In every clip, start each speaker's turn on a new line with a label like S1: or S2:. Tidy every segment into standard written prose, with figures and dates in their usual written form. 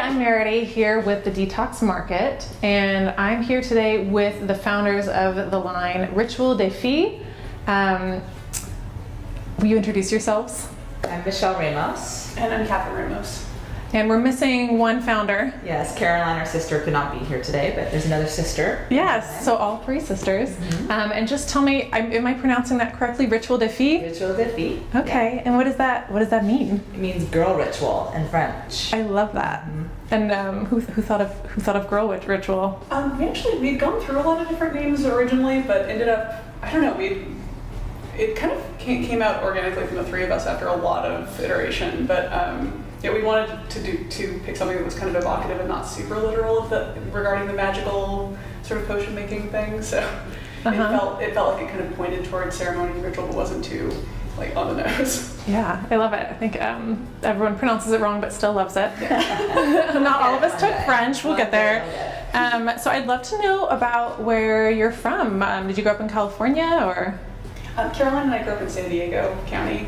S1: I'm Merrady here with the Detox Market, and I'm here today with the founders of the line Rituel de Fille. Will you introduce yourselves?
S2: I'm Michelle Ramos.
S3: And I'm Katherine Ramos.
S1: And we're missing one founder.
S2: Yes, Caroline, our sister, could not be here today, but there's another sister.
S1: Yes, so all three sisters.
S2: Mm-hmm.
S1: And just tell me, am I pronouncing that correctly? Rituel de Fille?
S2: Rituel de Fille.
S1: Okay,
S2: Yeah.
S1: and what does that mean?
S2: It means girl ritual in French.
S1: I love that.
S2: Mm-hmm.
S1: And who thought of girl ritual?
S3: We'd gone through a lot of different names originally, but ended up, I don't know, it kind of came out organically from the three of us after a lot of iteration, but yeah, we wanted to pick something that was kind of evocative and not super literal regarding the magical sort of potion making thing. So it felt like it kind of pointed towards ceremony and ritual, but wasn't too like on the nose.
S1: Yeah, I love it. I think everyone pronounces it wrong, but still loves it. Not all of us took French. We'll get there. So I'd love to know about where you're from. Did you grow up in California or?
S3: Caroline and I grew up in San Diego County.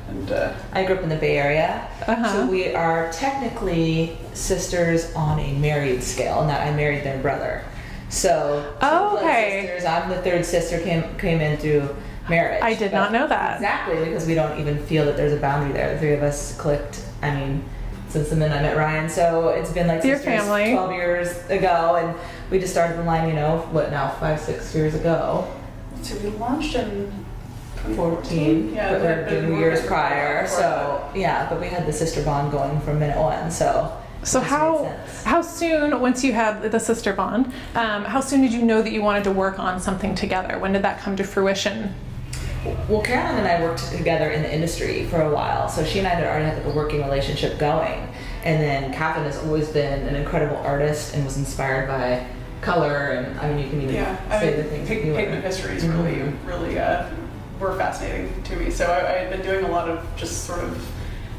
S3: And
S2: I grew up in the Bay Area, so we are technically sisters on a married scale, in that I married their brother. So,
S1: okay.
S2: Sisters, I'm the third sister, came in through marriage.
S1: I did not know that.
S2: Exactly, because we don't even feel that there's a boundary there. The three of us clicked, since the minute I met Ryan, so it's been like
S1: Your
S2: sisters
S1: family.
S2: 12 years ago, and we just started the line, 5-6 years ago.
S3: so we launched in
S2: 14,
S3: yeah,
S2: but we're doing years prior, so yeah, but we had the sister bond going from minute one, so
S1: how soon, once you had the sister bond, how soon did you know that you wanted to work on something together? When did that come to fruition?
S2: Well, Caroline and I worked together in the industry for a while, so she and I had already had like a working relationship going, and then Katherine has always been an incredible artist and was inspired by color, and you can even say the things
S3: pigment history is really were fascinating to me. So I had been doing a lot of just sort of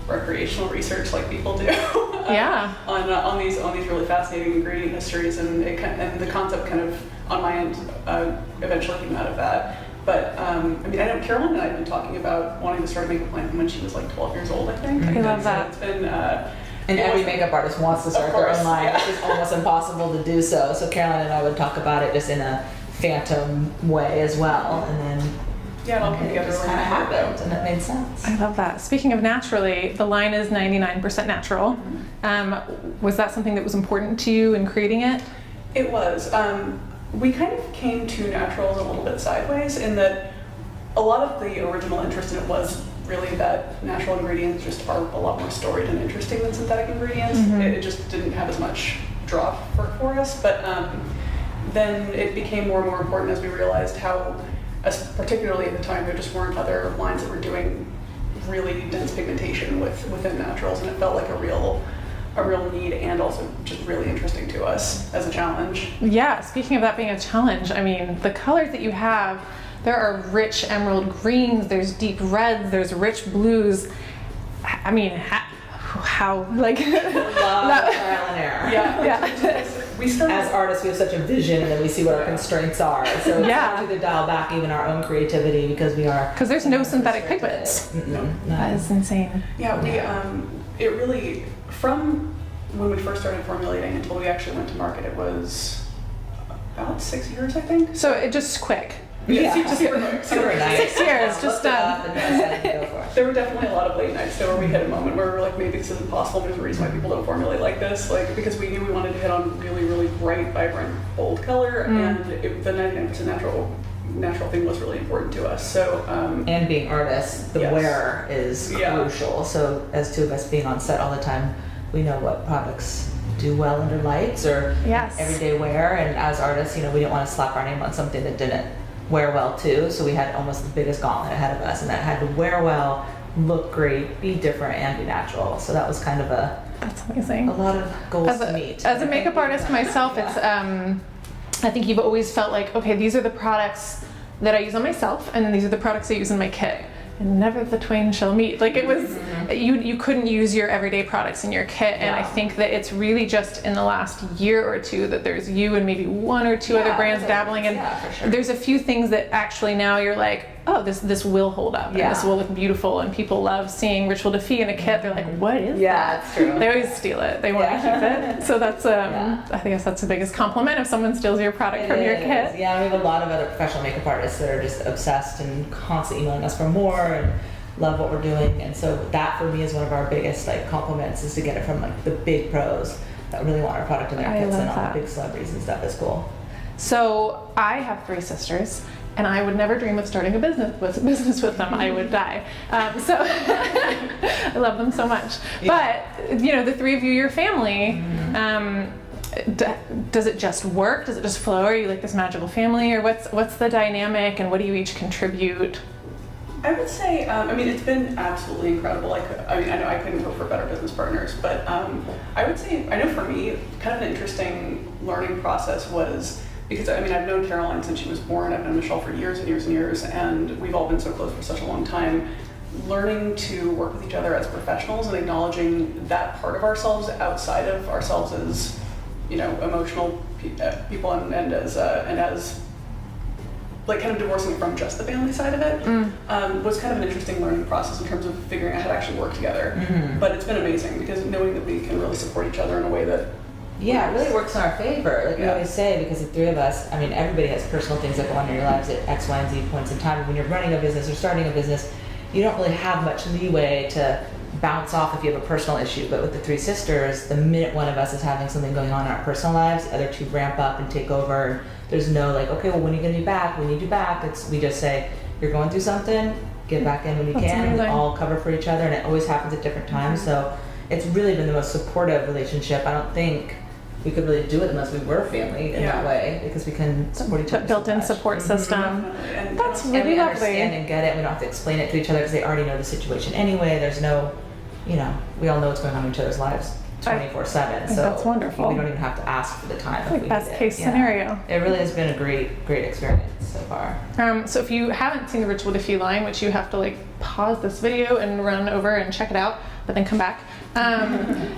S3: recreational research, like people do, on these really fascinating ingredient histories, and the concept kind of on my end eventually came out of that. But I know Caroline and I have been talking about wanting to start a makeup line from when she was like 12 years old, I think.
S1: I love that.
S3: It's been
S2: and every makeup artist wants to start their own line, which is almost impossible to do so. So Caroline and I would talk about it just in a phantom way as well, and then
S3: it all came together.
S2: It just kind of happened, and it made sense.
S1: I love that. Speaking of naturally, the line is 99% natural. Was that something that was important to you in creating it?
S3: It was. We kind of came to naturals a little bit sideways in that a lot of the original interest in it was really that natural ingredients just are a lot more storied and interesting than synthetic ingredients. It just didn't have as much draw for us, but then it became more and more important as we realized how, particularly at the time, there just weren't other lines that were doing really dense pigmentation within naturals, and it felt like a real need, and also just really interesting to us as a challenge.
S1: Yeah, speaking of that being a challenge, the colors that you have, there are rich emerald greens, there's deep reds, there's rich blues. How like
S2: love trial and error.
S3: Yeah. We started
S2: as artists, we have such a vision, and then we see what our constraints are. So it's hard to dial back even our own creativity because
S1: there's no synthetic pigments.
S2: No.
S1: That is insane.
S3: Yeah, it really, from when we first started formulating until we actually went to market, it was about 6 years, I think.
S1: So it just quick.
S3: Yeah, super quick.
S2: Super nice.
S1: 6 years, just done.
S3: There were definitely a lot of late nights there where we hit a moment where we were like, maybe this isn't possible. There's a reason why people don't formulate like this, because we knew we wanted to hit on really, really bright, vibrant, bold color, and the 99% natural thing was really important to us. So
S2: and being artists, the wear is crucial. So as two of us being on set all the time, we know what products do well under lights or everyday wear, and as artists, we didn't want to slap our name on something that didn't wear well too, so we had almost the biggest gauntlet ahead of us, and that had to wear well, look great, be different, and be natural. So that was kind of
S1: that's amazing.
S2: A lot of goals to meet.
S1: As a makeup artist myself, it's I think you've always felt like, okay, these are the products that I use on myself, and then these are the products I use in my kit. And never the twain shall meet. Like it was, you couldn't use your everyday products in your kit, and I think that it's really just in the last year or two that there's you and maybe one or two other brands dabbling, and
S2: for sure.
S1: There's a few things that actually now you're like, oh, this will hold up, and this will look beautiful, and people love seeing Rituel de Fille in a kit. They're like, what is that?
S2: Yeah, that's true.
S1: They always steal it. They want to keep it. So that's, I think that's the biggest compliment if someone steals your product from your kit.
S2: Yeah, we have a lot of other professional makeup artists that are just obsessed and constantly emailing us for more and love what we're doing. And so that for me is one of our biggest like compliments, is to get it from like the big pros that really want our product in their kits, and all the big celebrities and stuff is cool.
S1: So I have 3 sisters, and I would never dream of starting a business with them. I would die. So I love them so much.
S2: Yeah.
S1: But the 3 of you, your family, does it just work? Does it just flow? Are you like this magical family, or what's the dynamic, and what do you each contribute?
S3: I would say, it's been absolutely incredible. I know I couldn't hope for better business partners, but I would say, I know for me, kind of an interesting learning process was, because I've known Caroline since she was born. I've known Michelle for years and years and years, and we've all been so close for such a long time. Learning to work with each other as professionals and acknowledging that part of ourselves outside of ourselves as, emotional people, and as like kind of divorcing it from just the family side of it, was kind of an interesting learning process in terms of figuring out how to actually work together. But it's been amazing, because knowing that we can really support each other in a way that
S2: it really works in our favor. Like we always say, because the 3 of us, everybody has personal things that go on in your lives at X, Y, and Z points in time. When you're running a business or starting a business, you don't really have much leeway to bounce off if you have a personal issue. But with the 3 sisters, the minute one of us is having something going on in our personal lives, the other 2 ramp up and take over. There's no like, okay, well, when are you going to be back? We need you back. We just say, you're going through something, get back in when you can.
S1: Amazing.
S2: We all cover for each other, and it always happens at different times. So it's really been the most supportive relationship. I don't think we could really do it unless we were family in that way, because we can support each other.
S1: Built-in support system.
S3: And
S1: That's
S2: And
S1: really
S2: we
S1: lovely.
S2: understand and get it. We don't have to explain it to each other, because they already know the situation anyway. There's no, we all know what's going on in each other's lives 24/7. So
S1: that's wonderful.
S2: We don't even have to ask for the time.
S1: It's like best case scenario.
S2: It really has been a great experience so far.
S1: So if you haven't seen the Rituel de Fille line, which you have to like pause this video and run over and check it out, but then come back.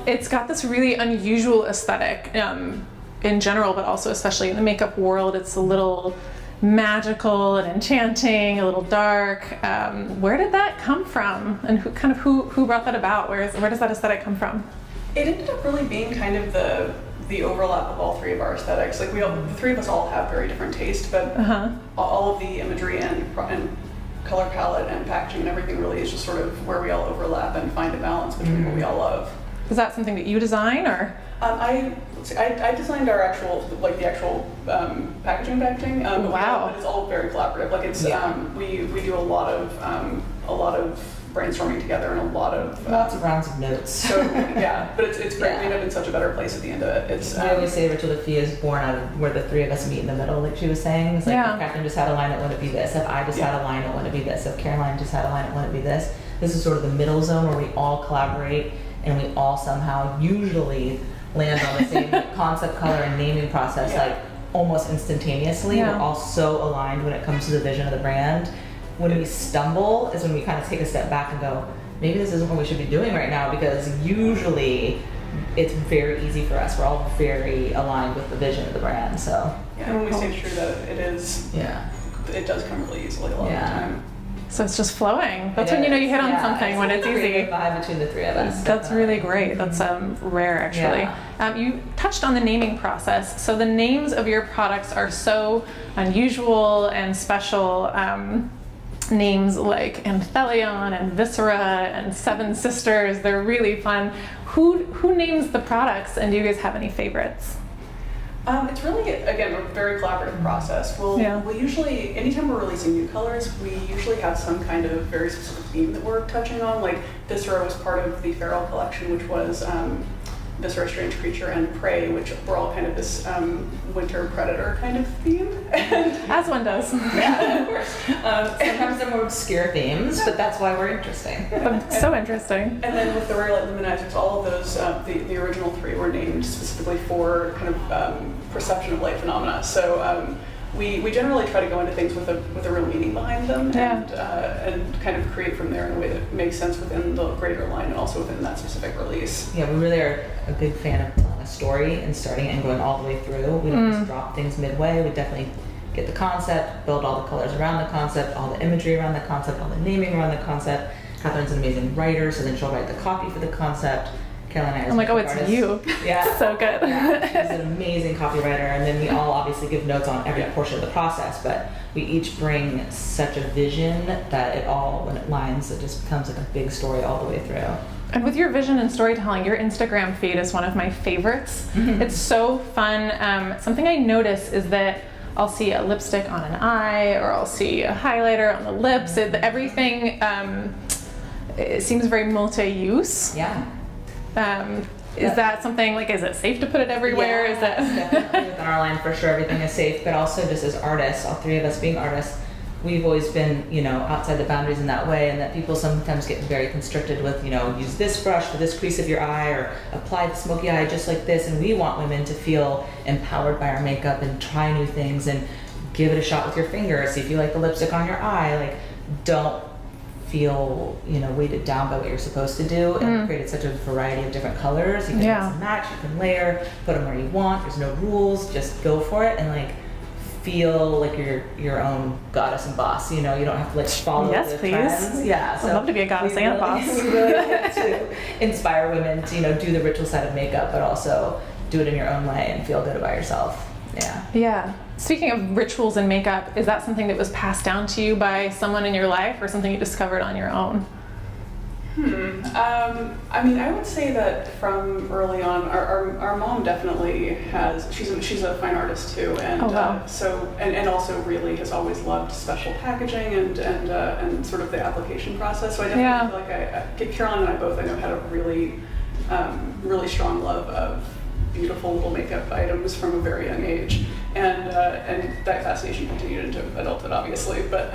S1: It's got this really unusual aesthetic in general, but also especially in the makeup world. It's a little magical and enchanting, a little dark. Where did that come from, and who brought that about? Where does that aesthetic come from?
S3: it ended up really being kind of the overlap of all 3 of our aesthetics. Like the 3 of us all have very different taste, but all of the imagery and color palette and packaging and everything really is just sort of where we all overlap and find a balance between what we all love.
S1: Is that something that you design, or?
S3: I designed our actual packaging.
S1: Wow!
S3: But it's all very collaborative. Like it's we do a lot of brainstorming together and a lot of
S2: lots of rounds of notes. So
S3: yeah, but it's great. We end up in such a better place at the end of it. It's
S2: I always say Rituel de Fille is born out of where the 3 of us meet in the middle, like she was saying. It's like if Katherine just had a line, it wouldn't be this. If I just had a line, it wouldn't be this. If Caroline just had a line, it wouldn't be this. This is sort of the middle zone where we all collaborate and we all somehow usually land on the same concept, color, and naming process, like almost instantaneously. We're all so aligned when it comes to the vision of the brand. When we stumble is when we kind of take a step back and go, maybe this isn't what we should be doing right now, because usually it's very easy for us. We're all very aligned with the vision of the brand. So
S3: and when we stay true that it is, it does come really easily a lot of the time.
S1: So it's just flowing. That's when you know you hit on something, when it's easy.
S2: It's a vibe between the 3 of us.
S1: That's really great. That's rare, actually. You touched on the naming process. So the names of your products are so unusual and special. Names like Anthelion and Viscera and Seven Sisters, they're really fun. Who names the products, and do you guys have any favorites?
S3: It's really, again, a very collaborative process. We'll usually, anytime we're releasing new colors, we usually have some kind of very specific theme that we're touching on. Like Viscera was part of the Feral collection, which was Viscera, Strange Creature, and Prey, which were all kind of this winter predator kind of theme.
S1: As one does.
S2: Yeah, of course. Sometimes they're more obscure themes, but that's why we're interesting.
S1: So interesting.
S3: And then with the Rare Light Luminizers, all of those, the original 3 were named specifically for kind of perception of light phenomena. So we generally try to go into things with a real meaning behind them and kind of create from there in a way that makes sense within the greater line and also within that specific release.
S2: Yeah, we really are a big fan of telling a story and starting it and going all the way through. We don't just drop things midway. We definitely get the concept, build all the colors around the concept, all the imagery around the concept, all the naming around the concept. Catherine's an amazing writer, so then she'll write the copy for the concept. Caroline and I are
S1: I'm like, oh, it's
S2: artists.
S1: you.
S2: Yeah.
S1: So good.
S2: Yeah, she's an amazing copywriter, and then we all obviously give notes on every portion of the process, but we each bring such a vision that it all, when it lines, it just becomes like a big story all the way through.
S1: And with your vision and storytelling, your Instagram feed is one of my favorites.
S2: Mm-hmm.
S1: It's so fun. Something I notice is that I'll see a lipstick on an eye, or I'll see a highlighter on the lips. Everything it seems very multi-use.
S2: Yeah.
S1: Is that something, like, is it safe to put it everywhere?
S2: Yeah,
S1: is that
S2: definitely within our line, for sure, everything is safe, but also just as artists, all three of us being artists, we've always been, outside the boundaries in that way, and that people sometimes get very constricted with, use this brush for this crease of your eye, or apply the smoky eye just like this, and we want women to feel empowered by our makeup and try new things and give it a shot with your fingers. See if you like the lipstick on your eye, like, don't feel weighted down by what you're supposed to do, and created such a variety of different colors. You can mix and match, you can layer, put them where you want. There's no rules, just go for it and like feel like you're your own goddess and boss. You don't have to like follow the trends. Yeah,
S1: I'd love to be a goddess and a boss.
S2: We really like to inspire women to do the ritual side of makeup, but also do it in your own way and feel good about yourself.
S1: Yeah. Speaking of rituals and makeup, is that something that was passed down to you by someone in your life, or something you discovered on your own?
S3: I would say that from early on, our mom definitely has. She's a fine artist too, and and also really has always loved special packaging and sort of the application process. So I definitely feel like Caroline and I both, I know, had a really strong love of beautiful little makeup items from a very young age, and that fascination continued into adulthood, obviously. But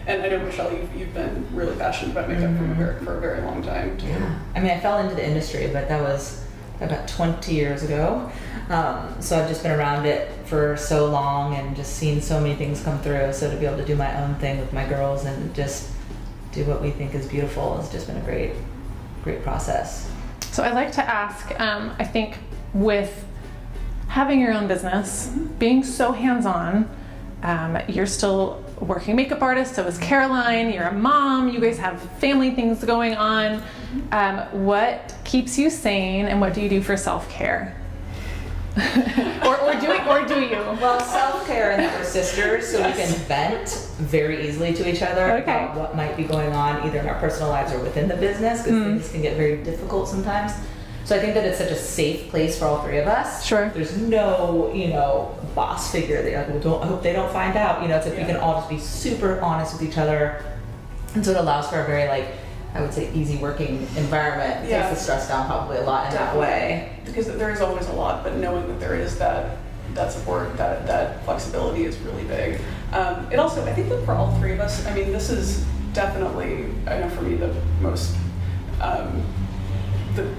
S3: and I know, Michelle, you've been really passionate about makeup for a very long time too.
S2: Yeah, I fell into the industry, but that was about 20 years ago. So I've just been around it for so long and just seen so many things come through. So to be able to do my own thing with my girls and just do what we think is beautiful has just been a great process.
S1: So I'd like to ask, I think with having your own business, being so hands-on, you're still a working makeup artist, so is Caroline, you're a mom, you guys have family things going on. What keeps you sane, and what do you do for self-care? or do you?
S2: Well, self-care, and that we're sisters, so we can vent very easily to each other about what might be going on either in our personal lives or within the business, because things can get very difficult sometimes. So I think that it's such a safe place for all three of us.
S1: Sure.
S2: There's no, boss figure that I hope they don't find out. It's like we can all just be super honest with each other, and so it allows for a very I would say easy working environment. It takes the stress down probably a lot in that way.
S3: Because there is always a lot, but knowing that there is that support, that flexibility is really big. It also, I think that for all three of us, this is definitely, I know for me, the most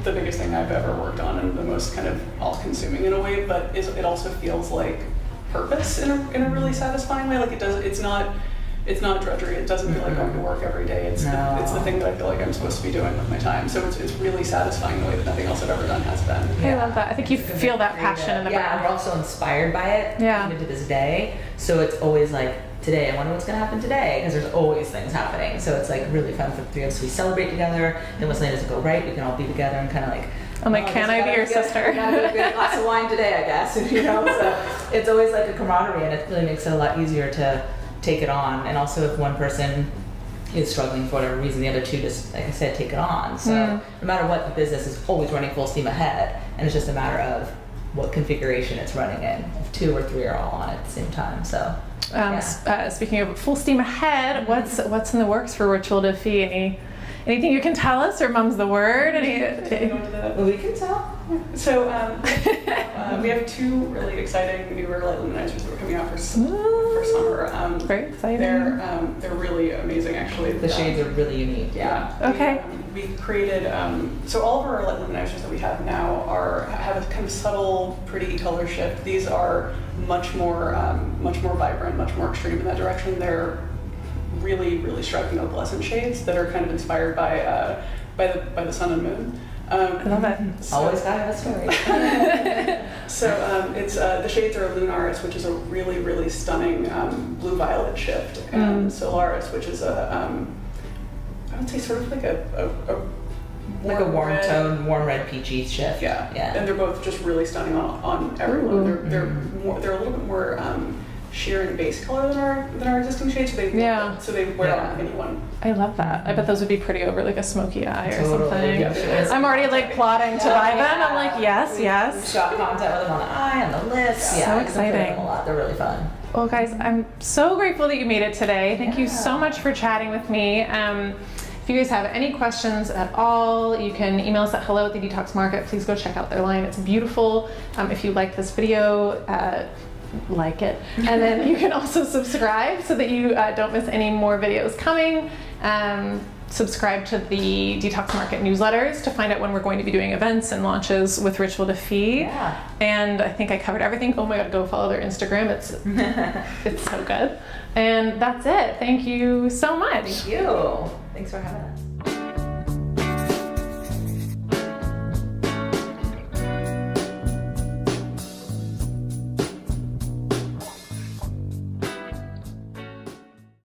S3: the biggest thing I've ever worked on, and the most kind of all-consuming in a way, but it also feels like purpose in a really satisfying way. Like it's not drudgery. It doesn't feel like going to work every day. It's the thing that I feel like I'm supposed to be doing with my time. So it's really satisfying in a way that nothing else I've ever done has been.
S1: I love that. I think you feel that passion in the brand.
S2: Yeah, we're also inspired by it even to this day. So it's always like, today, I wonder what's going to happen today, because there's always things happening. So it's really fun for the three of us. We celebrate together, then when something doesn't go right, we can all be together and kind of
S1: I'm like, can I be your sister?
S2: We gotta get a glass of wine today, I guess. So it's always like a camaraderie, and it really makes it a lot easier to take it on. And also if one person is struggling for whatever reason, the other two just, like I said, take it on. So no matter what, the business is always running full steam ahead, and it's just a matter of what configuration it's running in. If two or three are all on at the same time. So
S1: speaking of full steam ahead, what's in the works for Rituel de Fille? Anything you can tell us, or mum's the word?
S2: We can tell.
S3: So we have two really exciting newer light luminizers that are coming out for summer.
S1: Very exciting.
S3: They're really amazing, actually.
S2: The shades are really unique. Yeah.
S1: Okay.
S3: We created so all of our light luminizers that we have now have a kind of subtle, pretty color shift. These are much more vibrant, much more extreme in that direction. They're really, really striking opalescent shades that are kind of inspired by the sun and moon.
S1: I love it.
S2: Always gotta have a story.
S3: So it's the shades are Lunaris, which is a really, really stunning blue-violet shift, and Solaris, which is I would say sort of like a
S2: warm red tone, warm red peachy shift.
S3: Yeah.
S2: Yeah.
S3: And they're both just really stunning on everyone. They're a little bit more sheer and base color than our existing shades. So they wear on anyone.
S1: I love that. I bet those would be pretty over like a smoky eye or something.
S3: Yeah,
S1: I'm already like plotting to buy them. I'm like, yes.
S2: We shot content with them on the eye, on the lips.
S1: So exciting.
S2: A lot. They're really fun.
S1: Well, guys, I'm so grateful that you made it today. Thank you so much for chatting with me. If you guys have any questions at all, you can email us at hello@the-Detox Market. Please go check out their line. It's beautiful. If you like this video, like it. And then you can also subscribe so that you don't miss any more videos coming. Subscribe to the Detox Market newsletters to find out when we're going to be doing events and launches with Rituel de Fille.
S2: Yeah.
S1: And I think I covered everything. Oh my God, go follow their Instagram. It's so good. And that's it. Thank you so much.
S2: Thank you. Thanks for having us.